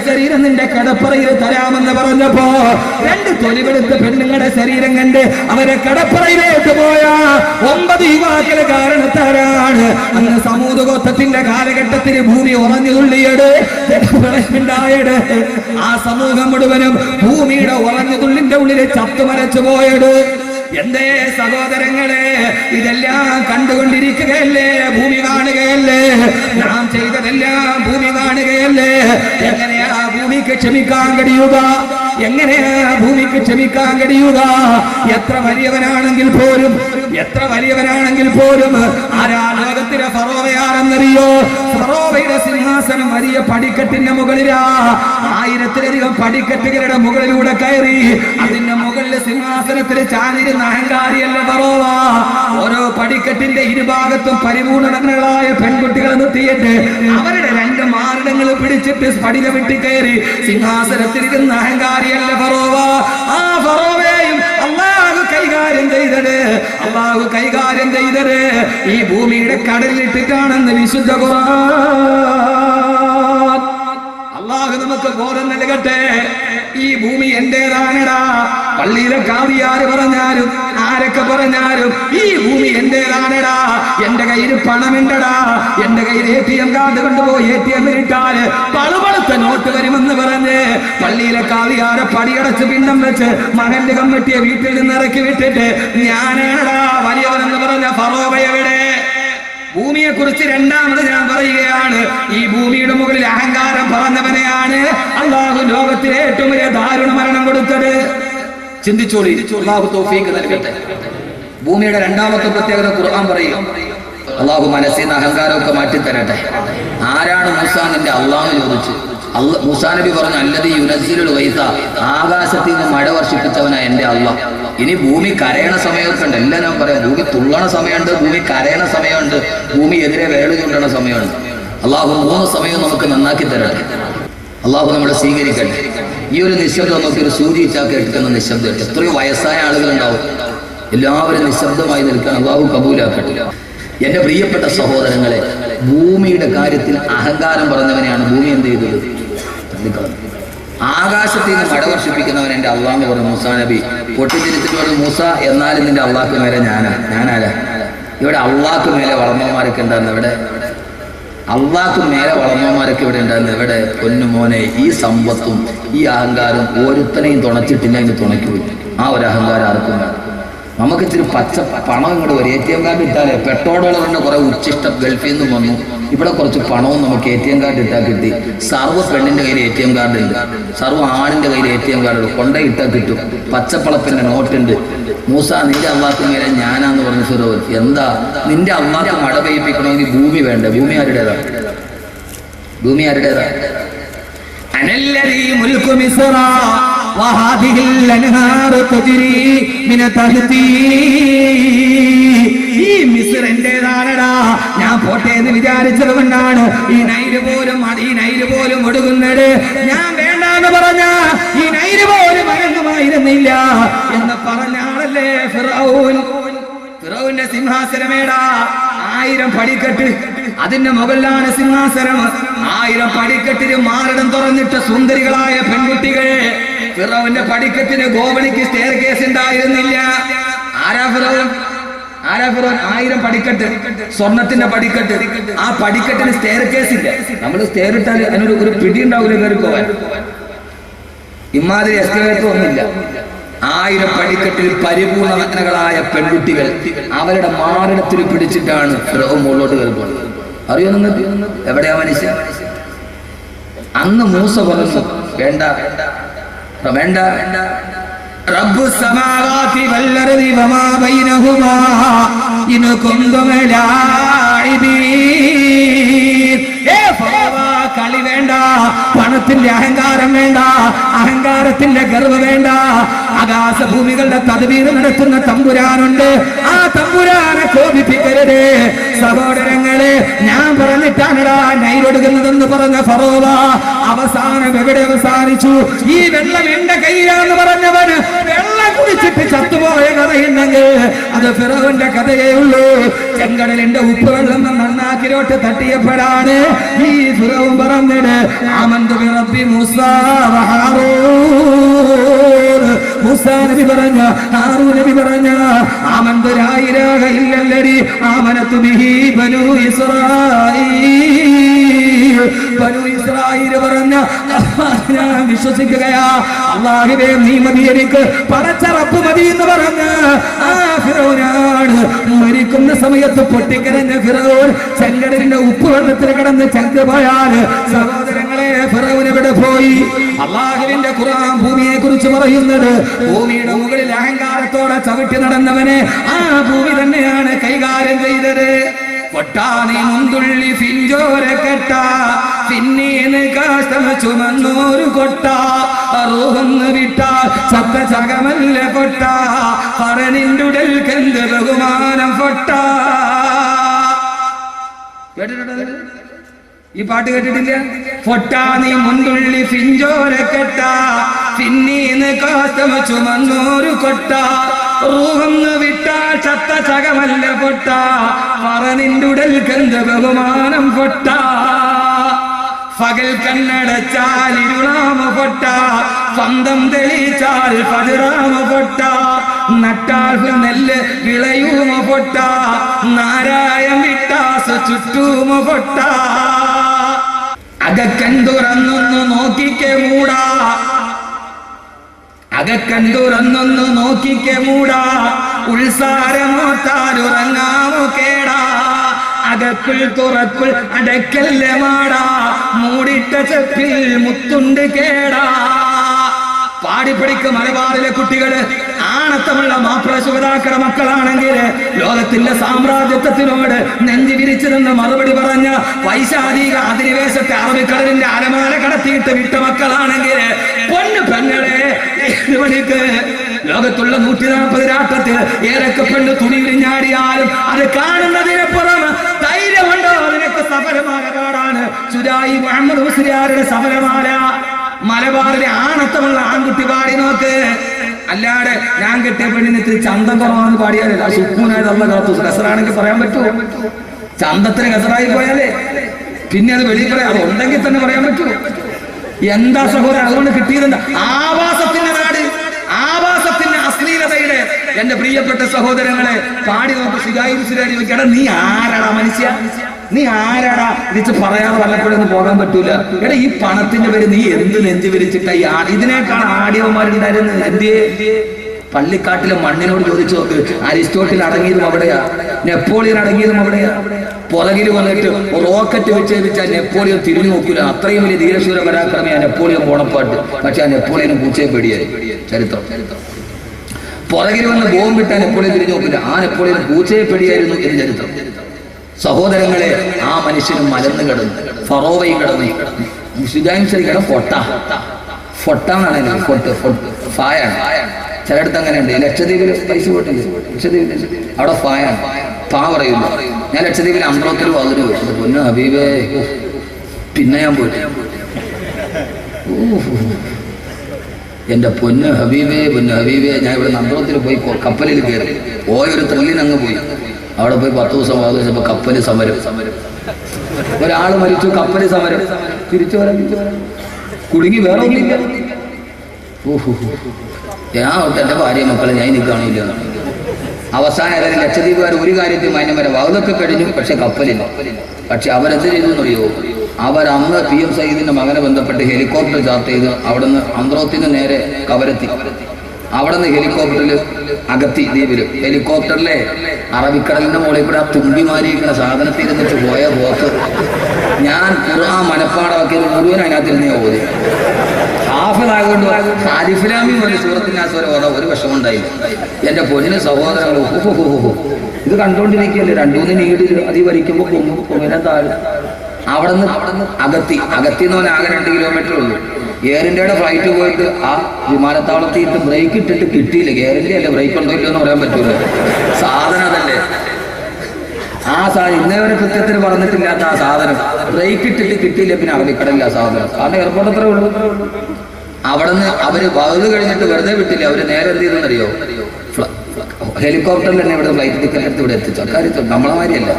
ശരീരം നിന്റെ കടപ്പറയിൽ തരാമെന്ന് പറഞ്ഞപ്പോ 2 തൊലിവെടുത്ത പെണ്ണുങ്ങളുടെ ശരീരം കണ്ട് അവരെ കടപ്പറയിലേക്ക് പോയ 9 യുവാക്കള് കാരണത്താരാണ്. അന്ന് സമൂത് ഗോത്രത്തിന്റെ കാലഘട്ടത്തിൽ ഭൂമി ഉറഞ്ഞു തുള്ളിയത് ഉണ്ടായത്. ആ സമൂഹം മുഴുവനും ഭൂമിയുടെ ഉറഞ്ഞു തുള്ളിന്റെ ഉള്ളിൽ ചത്തുമരച്ചു പോയത്. എന്തേ സഹോദരങ്ങളെ, ഇതെല്ലാം കണ്ടുകൊണ്ടിരിക്കുകയല്ലേ? ഭൂമി കാണുകയല്ലേ? നാം ചെയ്തതെല്ലാം ഭൂമി കാണുകയല്ലേ? എങ്ങനെയാ ഭൂമിക്ക് ക്ഷമിക്കാൻ കഴിയുക? എങ്ങനെയാ ഭൂമിക്ക് ക്ഷമിക്കാൻ കഴിയുക? എത്ര വലിയവനാണെങ്കിൽ പോലും ആരാ ലോകത്തിലെ ഫറോവയാണെന്നറിയോ? ഫറോവയുടെ സിംഹാസനം വലിയ പടിക്കെട്ടിന്റെ മുകളിലാ. 1000-ലധികം പടിക്കെട്ടുകളുടെ മുകളിലൂടെ കയറി അതിന്റെ മുകളിൽ സിംഹാസനത്തിൽ ചാനിരുന്ന അഹങ്കാരിയല്ല ഫറോവ. ഓരോ പടിക്കെട്ടിന്റെ ഇരുഭാഗത്തും പരിപൂർണങ്ങളായ പെൺകുട്ടികളെ നിർത്തിയിട്ട് അവരുടെ 2 മാറിടങ്ങൾ പിടിച്ചിട്ട് സ്ഫടിക വെട്ടി കയറി സിംഹാസനത്തിലിരുന്ന അഹങ്കാരിയല്ല ഫറോവ. ആ ഫറോവയെയും അള്ളാഹു കൈകാര്യം ചെയ്തത് ഈ ഭൂമിയുടെ കടലിലിട്ടിട്ടാണെന്ന് വിശുദ്ധ ഖുർആൻ. അള്ളാഹു നമുക്ക് ബോധം നൽകട്ടെ. ഈ ഭൂമി എന്റേതാണെടാ. പള്ളിയിലെ കാവിയാര് പറഞ്ഞാലും ആരൊക്കെ പറഞ്ഞാലും ഈ ഭൂമി എന്റേതാണെടാ. എന്റെ കയ്യിൽ പണമുണ്ടടാ. എന്റെ കയ്യിൽ ATM കാർഡ് കൊണ്ടുപോയി ATM ഇട്ടാല് പളുപളുത്ത നോട്ട് വരുമെന്ന് പറഞ്ഞ് പള്ളിയിലെ കാവിയാരെ പടിയടച്ച് പിണ്ടം വെച്ച് മകന്റെ കമ്മിറ്റിയെ വീട്ടിൽ നിന്ന് ഇറക്കി വിട്ടിട്ട് ഞാനാണടാ വലിയവനെന്ന് പറഞ്ഞ ഫറോവ എവിടെ? ഭൂമിയെ കുറിച്ച് രണ്ടാമത് ഞാൻ പറയുകയാണ്. ഈ ഭൂമിയുടെ മുകളിൽ അഹങ്കാരം പറഞ്ഞവനെയാണ് അള്ളാഹു ലോകത്തിലെ ഏറ്റവും വലിയ ദാരുണ മരണം കൊടുത്തത്. ചിന്തിച്ചോളി. അള്ളാഹു തൗഫീഖ് നൽകട്ടെ. ഭൂമിയുടെ രണ്ടാമത്തെ പ്രത്യേകത ഖുർആൻ പറയും. അള്ളാഹു മനസ്സിൽ നിന്ന് അഹങ്കാരമൊക്കെ മാറ്റിത്തരട്ടെ. ആരാണ് മൂസാ നിന്റെ അള്ളാഹു ചോദിച്ചു. മൂസാ നബി പറഞ്ഞു, അല്ലദീ യുനസ്സിലുൽ ഗൈസ, ആകാശത്തിൽ നിന്ന് മഴ വർഷിപ്പിച്ചവനാ എന്റെ അള്ളാഹ്. ഇനി ഭൂമി കരയണ സമയമൊക്കെ ഉണ്ട്. എല്ലാം ഞാൻ പറയാം. ഭൂമി തുള്ളണ സമയമുണ്ട്, ഭൂമി കരയണ സമയമുണ്ട്, ഭൂമി എതിരെ വേള ചൂണ്ടണ സമയമുണ്ട്. അള്ളാഹു 3 സമയം നമുക്ക് നന്നാക്കി തരട്ടെ. അള്ളാഹു നമ്മളെ സ്വീകരിക്കട്ടെ. ഈ ഒരു നിശബ്ദം നമുക്കൊരു സൂചി ചാക്ക് എടുക്കുന്ന നിശബ്ദം. എത്രയോ വയസ്സായ ആളുകളുണ്ടാവും. എല്ലാവരും നിശബ്ദമായി നിൽക്കാൻ അള്ളാഹു കബൂലാക്കട്ടെ. എന്റെ പ്രിയപ്പെട്ട സഹോദരങ്ങളെ, ഭൂമിയുടെ കാര്യത്തിൽ അഹങ്കാരം പറഞ്ഞവനെയാണ് ഭൂമി എന്ത് ചെയ്തത്? ആകാശത്തിൽ നിന്ന് മഴ വർഷിപ്പിക്കുന്നവൻ എന്റെ അള്ളാഹ് പറഞ്ഞു. മൂസാ നബി പൊട്ടിച്ചിരിച്ചിട്ട് പറഞ്ഞു, മൂസ എന്നാലും നിന്റെ അള്ളാഹ്ക്ക് മേലെ ഞാനാരാ? ഇവിടെ അള്ളാഹ്ക്ക് മേലെ വളർന്നവന്മാരൊക്കെ ഉണ്ടായിരുന്നു. ഇവിടെ അള്ളാഹ്ക്ക് മേലെ വളർന്നവന്മാരൊക്കെ ഇവിടെ ഉണ്ടായിരുന്നു. ഇവിടെ പൊന്നുമോനെ, ഈ സമ്പത്തും ഈ അഹങ്കാരം ഒരുത്തനെയും തുണച്ചിട്ടില്ല, അതിന് തുണയ്ക്കൂല. ആ ഒരു അഹങ്കാരം ആർക്കും വേണം. നമുക്ക് ഇച്ചിരി പച്ച പണം ഇങ്ങോട്ട് വരും. ATM കാർഡ് ഇട്ടാലേ പെട്രോളുകളുടെ കുറെ ഉച്ചിഷ്ടം ഗൾഫിൽ നിന്നും വന്നു. ഇവിടെ കുറച്ച് പണവും നമുക്ക് ATM കാർഡ് ഇട്ടാൽ കിട്ടി. സർവ്വ പെണ്ണിന്റെ കയ്യിൽ ATM കാർഡ് ഉണ്ട്, സർവ്വ ആണിന്റെ കയ്യിൽ ATM കാർഡ് ഉണ്ട്. കൊണ്ടയിട്ടാൽ കിട്ടും. പച്ചപ്പളപ്പിന്റെ നോട്ടുണ്ട്. മൂസ നിന്റെ അള്ളാഹ്ക്ക് മേലെ ഞാനാന്ന് പറഞ്ഞു ഫിറോൻ. എന്താ നിന്റെ അള്ളാഹ്ക്ക് മഴ പെയ്യിപ്പിക്കണമെങ്കിൽ ഭൂമി വേണ്ടേ? ഭൂമി ആരുടേതാ? അനല്ലദീ മുൽക്കു മിസ്റ വഹാദിഹിൽ അൻഹാറു തജ്രി മിന തഹ്തി. ഈ മിസ്ർ എന്റേതാണടാ. ഞാൻ പോട്ടെ എന്ന് വിചാരിച്ചത് കൊണ്ടാണ് ഈ നൈല് പോലും ഒടുങ്ങുന്നത്. ഞാൻ വേണ്ടാന്ന് പറഞ്ഞ ഈ നൈല് പോലും അനങ്ങുമായിരുന്നില്ല എന്ന് പറഞ്ഞ ആളല്ലേ ഫിറഔൻ. ഫിറൗന്റെ സിംഹാസനമേടാ. 1000 പടിക്കെട്ട്, അതിന്റെ മുകളിലാണ് സിംഹാസനം. 1000 പടിക്കെട്ടിന് മാറിടം തുറന്നിട്ട സുന്ദരികളായ പെൺകുട്ടികൾ. ഫിറൗന്റെ പടിക്കെട്ടിന് ഗോവണിക്ക് സ്റ്റെയർ കേസ് ഉണ്ടായിരുന്നില്ല. ആരാ ഫിറൗൻ? 1000 പടിക്കെട്ട്, സ്വർണത്തിന്റെ പടിക്കെട്ട്. ആ പടിക്കെട്ടിന് സ്റ്റെയർ കേസ് ഇല്ല. നമ്മൾ സ്റ്റെയർ ഇട്ടാൽ അതിനൊരു പിടി ഉണ്ടാവില്ല കയറി പോവാൻ. ഇമാതിരി എസ്കലേറ്റർ ഒന്നുമില്ല. 1000 പടിക്കെട്ടിൽ പരിപൂർണനഗ്നകളായ പെൺകുട്ടികൾ അവരുടെ മാറിടത്തിൽ പിടിച്ചിട്ടാണ് ഫിറഔൻ മുകളിലോട്ട് കയറി പോകുന്നത്. അറിയോ നിങ്ങൾക്ക്? എവിടെയാ മനുഷ്യൻ? അന്ന് മൂസ പറഞ്ഞു, വേണ്ട റബ്ബു സമാവാതി വൽ അർദി വമാ ബൈനഹുമാ ഇൻ കുന്തും ലാഇബീൻ. കളി വേണ്ട, പണത്തിന്റെ അഹങ്കാരം വേണ്ട, അഹങ്കാരത്തിന്റെ ഗർവ് വേണ്ട. ആകാശഭൂമികളുടെ തദ്ബീർ നടത്തുന്ന തമ്പുരാനുണ്ട്. ആ തമ്പുരാനെ കോപിപ്പിക്കരുത് സഹോദരങ്ങളെ. ഞാൻ പറഞ്ഞിട്ടാണടാ നൈലൊടുക്കുന്നതെന്ന് പറഞ്ഞ ഫറോവ അവസാനം എവിടെ അവസാനിച്ചു? ഈ വെള്ളം എന്റെ കയ്യിലാന്ന് പറഞ്ഞവന് വെള്ളം കുടിച്ചിട്ട് ചത്തുപോയ കഥയുണ്ടെങ്കിൽ അത് ഫിറൗന്റെ കഥയേ ഉള്ളൂ. ചെങ്കടലിന്റെ ഉപ്പുവെള്ളം നന്നാക്കിലോട്ട് തട്ടിയപ്പോഴാണ് ഈ ഫിറൗൻ പറഞ്ഞത് ആമന്തു ബിറബ്ബി മൂസാ വ ഹാറൂൻ. മൂസാ നബി പറഞ്ഞ, ഹാറൂൻ നബി പറഞ്ഞ ആമന്തു ലാ ഇലാഹ ഇല്ലല്ലദി ആമനതു ബിഹി ബനൂ ഇസ്രായീൽ. ബനൂ ഇസ്രായീൽ പറഞ്ഞ ഞാൻ വിശ്വസിക്കുകയാ, അല്ലാഹുവേ നീ മതി എനിക്ക്, പടച്ച റബ്ബ് മതി എന്ന് പറഞ്ഞ ആ ഫിറൗനാണ് മരിക്കുന്ന സമയത്ത് പൊട്ടിക്കരഞ്ഞ ഫിറൗൻ ചെങ്കടലിന്റെ ഉപ്പുവെള്ളത്തിൽ കിടന്ന് ചത്തുപോയാൽ സഹോദരങ്ങളെ ഫിറൗൻ എവിടെ പോയി? അല്ലാഹുവിന്റെ ഖുർആൻ ഭൂമിയെ കുറിച്ച് പറയുന്നത് ഭൂമിയുടെ മുകളിൽ അഹങ്കാരത്തോടെ ചവിട്ടി നടന്നവനെ ആ ഭൂമി തന്നെയാണ് കൈകാര്യം ചെയ്തത്. പൊട്ടാനി മുന്തുള്ളി ഫിഞ്ചോര കെട്ട പിന്നീന്ന് കാഷ്ടമ ചുമന്നോരു കൊട്ട റൂഹന്ന് വിട്ടാൽ ചത്ത ചകമല്ല കൊട്ട പറനിന്റുടൽ കന്ത് ബഹുമാനം പൊട്ട. കേട്ടിട്ടുണ്ട് ഈ പാട്ട്? കേട്ടിട്ടില്ല? പൊട്ടാനി മുന്തുള്ളി ഫിഞ്ചോര കെട്ട പിന്നീന്ന് കാഷ്ടമ ചുമന്നോരു കൊട്ട റൂഹന്ന് വിട്ടാൽ ചത്ത ചകമല്ല പൊട്ട പറനിന്റുടൽ കന്ത് ബഹുമാനം പൊട്ട. പകൽ കണ്ണടച്ചാൽ ഇരുളാമ പൊട്ട, സ്വന്തം തെളിച്ചാൽ പതിറാമ പൊട്ട, നട്ടാൽ നെല്ല് വിളയൂമ പൊട്ട, നാരായം വിട്ടാസ് ചുറ്റൂമ പൊട്ട. അകക്കണ്ടുറന്നൊന്ന് നോക്കിക്കെ മൂടാ, അകക്കണ്ടുറന്നൊന്ന് നോക്കിക്കെ മൂടാ, ഉത്സാരമോത്താലുറങ്ങാമോ കേടാ, അകക്കുൾ തുറക്കുൾ അടക്കല്ല മാടാ, മൂടിട്ട ചെപ്പിൽ മുത്തുണ്ട് കേടാ. പാടിപ്പടിക്ക് മലബാറിലെ കുട്ടികള് ആണത്തമുള്ള മാപ്പിള ശുഭതാക്കളുടെ മക്കളാണെങ്കിൽ ലോകത്തിന്റെ സാമ്രാജ്യത്വത്തിനോട് നെഞ്ചി വിരിച്ചു നിന്ന് മറുപടി പറഞ്ഞ വൈശാരിക അധിനിവേശത്തെ അറബിക്കടലിന്റെ അലമാല കടത്തിയിട്ട് വിട്ട മക്കളാണെങ്കിൽ പൊന്നു പെങ്ങളെ മണിക്ക് ലോകത്തുള്ള 140 രാഷ്ട്രത്തിൽ ഏതൊക്കെ പെണ്ണ് തുണി വിരിഞ്ഞാടിയാലും അത് കാണുന്നതിനപ്പുറം ധൈര്യമുണ്ടോ നിനക്ക്? സഫലമായ പാടാണ് സുരായി മുഹമ്മദ് മുസ്ലിയാരുടെ സഫലമാല. മലബാറിലെ ആണത്തമുള്ള ആൺകുട്ടി പാടി നോക്ക്. അല്ലാതെ ഞാൻ കെട്ടിയ പെണ്ണിന് ഇത്തിരി ചന്തം കുറവാന്ന് പാടിയാലേ സുക്കൂനായിട്ട് അല്ല കാത്തു. കസറാണെങ്കിൽ പറയാൻ പറ്റുമോ? ചന്തത്തിന് കസറായി പോയാലേ പിന്നെ അത് വെളിയിൽ പറയാം. അത് ഉണ്ടെങ്കിൽ തന്നെ പറയാൻ പറ്റുമോ? എന്താ സഹോദരൻ അതുകൊണ്ട് കിട്ടിയതെന്താ? ആവാസത്തിന്റെ നാട്, ആവാസത്തിന്റെ അശ്ലീലതയുടെ. എന്റെ പ്രിയപ്പെട്ട സഹോദരങ്ങളെ പാടി നോക്ക്. ശികാരി എടാ നീ ആരാടാ മനുഷ്യ? നീ ആരാടാ? ഇതിച്ച് പറയാതെ വല്ലപ്പോഴൊന്നും പോകാൻ പറ്റൂല. എടാ ഈ പണത്തിന്റെ പേര് നീ എന്ത് നെഞ്ചു വിരിച്ചിട്ട ഇതിനേക്കാൾ ആടിയവന്മാരുണ്ടായിരുന്നു. എന്തേ പള്ളിക്കാട്ടിലെ മണ്ണിനോട് ചോദിച്ചു നോക്ക്. അരിസ്റ്റോട്ടിൽ അടങ്ങിയതും അവിടെയാ, നെപ്പോളിയൻ അടങ്ങിയതും അവിടെയാ. പുറകിൽ വന്നിട്ട് റോക്കറ്റ് വിക്ഷേപിച്ചാൽ നെപ്പോളിയൻ തിരിഞ്ഞു നോക്കൂല. അത്രയും വലിയ ധീരശൂര പരാക്രമിയാ നെപ്പോളിയൻ ബോണപ്പാർട്ട്. പക്ഷെ ആ നെപ്പോളിയനും പൂച്ചയെ പേടിയായി. ചരിത്രം പുറകിൽ വന്ന് ബോംബിട്ടാൽ നെപ്പോളിയൻ തിരിഞ്ഞു നോക്കില്ല. ആ നെപ്പോളിയൻ പൂച്ചയെ പേടിയായിരുന്നു എന്ന് ചരിത്രം. സഹോദരങ്ങളെ ആ മനുഷ്യനും മലന്ന് കിടന്നു, ഫറോവയും കിടന്നു. ശരിക്കണം ഫൊട്ട, ഫൊട്ടാന്നാണ് ഫായാണ്. ചിലയിടത്ത് അങ്ങനെയുണ്ട്. ലക്ഷദ്വീപിൽ പൈസ പോയിട്ടില്ല. ലക്ഷദ്വീപിൽ അവിടെ ഫായാണ്, പാ പറയില്ല. ഞാൻ ലക്ഷദ്വീപിൽ അമ്പ്രോത്തിൽ വന്നിട്ട് പോയി. പൊന്നു ഹബീബേ, പിന്നെ ഞാൻ പോയിട്ട് എന്റെ പൊന്ന് ഹബീബേ, പൊന്നു ഹബീബേ. ഞാൻ ഇവിടെ അമ്പ്രോത്തിൽ പോയി കപ്പലിൽ കയറി പോയൊരു ത്രില്ലിന് അങ്ങ് പോയി. അവിടെ പോയി 10 ദിവസം വാദിച്ചപ്പോ കപ്പല് സമരം. ഒരാൾ മരിച്ചു, കപ്പല് സമരം. തിരിച്ചു വരാൻ കുടുങ്ങി വേറെ ഒന്നില്ല. ഞാൻ എന്റെ ഭാര്യ മക്കളെ ഞാൻ ഇനി കാണില്ല. അവസാനം ഏതായാലും ലക്ഷദ്വീപുകാർ ഒരു കാര്യത്തിൽ മാന്യം വരെ വാതൊക്കെ കഴിഞ്ഞു. പക്ഷെ കപ്പലില്ല. പക്ഷെ അവരെന്ത് ചെയ്തു എന്നറിയോ? അവരന്ന് PM സയ്യിദിന്റെ മകനെ ബന്ധപ്പെട്ട് ഹെലികോപ്റ്റർ ചാർട്ട് ചെയ്ത് അവിടുന്ന് അന്ത്രോത്തിന് നേരെ കവരത്തി. അവിടെ നിന്ന് ഹെലികോപ്റ്ററിൽ അഗത്തി ദ്വീപിൽ ഹെലികോപ്റ്ററിലെ അറബിക്കടലിന്റെ മുകളിൽ കൂടെ ആ തുമ്പിമാരിയിരിക്കുന്ന സാധനത്തിൽ ഇരുന്നിട്ട് പോയ പോക്ക്. ഞാൻ ഖുർആൻ മനപ്പാടമാക്കിയത് മുഴുവൻ അതിനകത്തിരുന്നേ ഓതി. ഹാഫിളായതുകൊണ്ട് ഹാരിഫിലാമി പോലെ സൂറത്തിനാസ് വരെ ഒരു വിഷമമുണ്ടായില്ല. എന്റെ പൊന്നിന് സഹോദരങ്ങൾ ഇത് കണ്ടുകൊണ്ടിരിക്കുകയല്ലേ. 2-3 നീടിൽ അതി വരിക്കുമ്പോൾ പൊങ്ങിനെ താഴെ. അവിടെ നിന്ന് അഗത്തി എന്ന് പറഞ്ഞാൽ ആകെ 2 കിലോമീറ്റർ ഉള്ളൂ. എയർ ഇന്ത്യയുടെ ഫ്ലൈറ്റ് പോയിട്ട് ആ വിമാനത്താവളത്തിൽ ബ്രേക്ക് ഇട്ടിട്ട് കിട്ടിയില്ല. എയർ ഇന്ത്യ അല്ലേ, ബ്രേക്ക് ഉണ്ടോ ഇല്ലോ എന്ന് പറയാൻ പറ്റൂല. സാധനം അതല്ലേ. ആ സാധനം ഇന്നേവരെ കൃത്യത്തിന് പറഞ്ഞിട്ടില്ലാത്ത ആ സാധനം ബ്രേക്ക് ഇട്ടിട്ട് കിട്ടിയില്ല. പിന്നെ അറബിക്കടലില്ല ആ സാധനം. കാരണം എയർപോർട്ട് അത്രേ ഉള്ളൂ. ആ അവിടെ നിന്ന് അവര് വകുത് കഴിഞ്ഞിട്ട് വെറുതെ വിട്ടില്ല. അവര് നേരെ എന്ത് ചെയ്തെന്നറിയോ, ഹെലികോപ്റ്ററിൽ തന്നെ ഇവിടെ ഫ്ലൈറ്റ് ടിക്കറ്റ് എടുത്ത് ഇവിടെ എത്തിച്ചു. അക്കാര്യത്തിൽ നമ്മളെ മാതിരിയല്ല.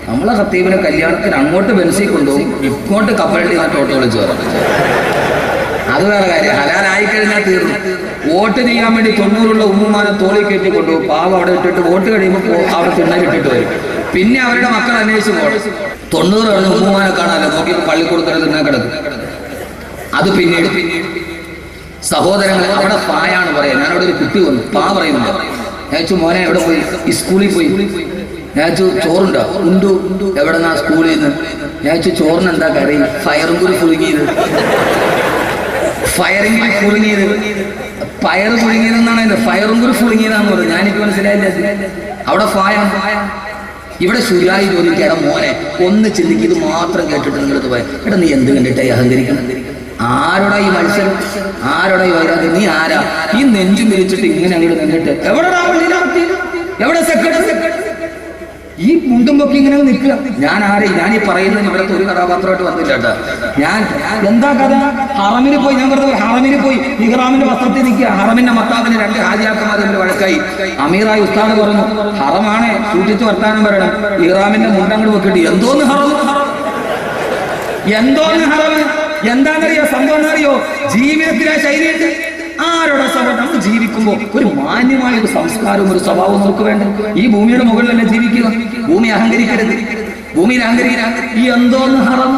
നമ്മളെ ഖത്തീബിനെ കല്യാണത്തിന് അങ്ങോട്ട് ബെൻസിൽ കൊണ്ടുപോകും, ഇങ്ങോട്ട് കപ്പലണ്ടി എന്നിട്ട് ഓട്ടോ വിളിച്ചു വരാം. അത് വേറെ കാര്യം. ഹലാലായി കഴിഞ്ഞാൽ തീർന്നു. വോട്ട് ചെയ്യാൻ വേണ്ടി 90 ഉമ്മുമാനെ തോളി കയറ്റി കൊണ്ടുപോകും. പാവം അവിടെ ഇട്ടിട്ട് വോട്ട് കഴിയുമ്പോൾ അവിടെ തിണ്ണലിട്ടിട്ട് വരും. പിന്നെ അവരുടെ മക്കൾ അന്വേഷിച്ച് പോകണം. 90 കഴിഞ്ഞ ഉമ്മുമാനെ കാണാനല്ലോ, നോക്കിയപ്പോൾ പള്ളിക്കൂടത്തിന് തിന്നാൻ കിടക്കും. അത് പിന്നീട് സഹോദരങ്ങളെ അവിടെ പായാണ് പറയാം. ഞാനവിടെ ഒരു കുട്ടി വന്നു, പാ പറയുന്നില്ല. ഞാൻ മോനെ എവിടെ പോയി? ഈ സ്കൂളിൽ പോയി. ഞാൻ ചോറുണ്ടോ? ഉണ്ടു. എവിടെ നിന്നാ? സ്കൂളിൽ നിന്ന്. ഞാൻ ചോറിന് എന്താ കറി? ഫയറും കൂടി പുഴുങ്ങിയത്. ഫയറിംഗ് പുഴുങ്ങിയത്, പയറ് പുഴുങ്ങിയതെന്നാണ് അതിന്റെ. ഫയറും കൂടി പുഴുങ്ങിയതാന്ന് പറഞ്ഞു. ഞാനിക്ക് മനസ്സിലായില്ല. അവിടെ ഫായ. ഇവിടെ ശുരായി ചോദിക്കാട മോനെ ഒന്ന് ചിന്തിക്ക്, ഇത് മാത്രം കേട്ടിട്ട് നിങ്ങളടുത്ത് പോയ എടാ നീ എന്ത് കണ്ടിട്ടായി അഹങ്കരിക്കണം? ആരോടാ ഈ മത്സരം? ആരോടാ ഈ വൈരാഗ്യം? നീ ആരാ? ഈ നെഞ്ചു മിരിച്ചിട്ട് ഇങ്ങനെ അങ്ങോട്ട് നിന്നിട്ട് എവിടെ സെക്രട്ടറി? ഈ മുണ്ടും പൊക്കി ഇങ്ങനെ നിൽക്കുക. ഞാനീ പറയുന്നത് ഇവിടുത്തെ ഒരു കഥാപാത്രമായിട്ട് വന്നില്ല കേട്ടോ. ഞാൻ എന്താ കഥ? ഹറമിന് പോയി. ഞാൻ പറഞ്ഞത് ഹറമിന് പോയി ഇഹ്റാമിന്റെ വസ്ത്രത്തിൽ നിൽക്കുക. ഹറമിന്റെ മത്താബിന് 2 ഹാജിയാക്കന്മാർ തമ്മിൽ വഴക്കായി. അമീറായി ഉസ്താദ് പറഞ്ഞു, ഹറമാണ് സൂക്ഷിച്ച് വർത്താനം പറയണം. ഇഹ്റാമിന്റെ മുണ്ടങ്ങോട് വെക്കിട്ട് എന്തോന്ന് ഹറം, എന്തോന്ന് ഹറം. എന്താണെന്നറിയോ സംഭവം? എന്നറിയോ? ജീവിതത്തിലെ ശൈലിയുണ്ട്. ആരോടെ സ്വഭാവം? നമ്മൾ ജീവിക്കുമ്പോൾ ഒരു മാന്യമായ ഒരു സംസ്കാരവും ഒരു സ്വഭാവവും നമുക്ക് വേണ്ട. ഈ ഭൂമിയുടെ മുകളിൽ തന്നെ ജീവിക്കുക. ഭൂമി അഹങ്കരിക്കരുത്. ഭൂമിയിൽ അഹങ്കരിക്കരുത്. ഈ എന്തോന്ന് ഹറം.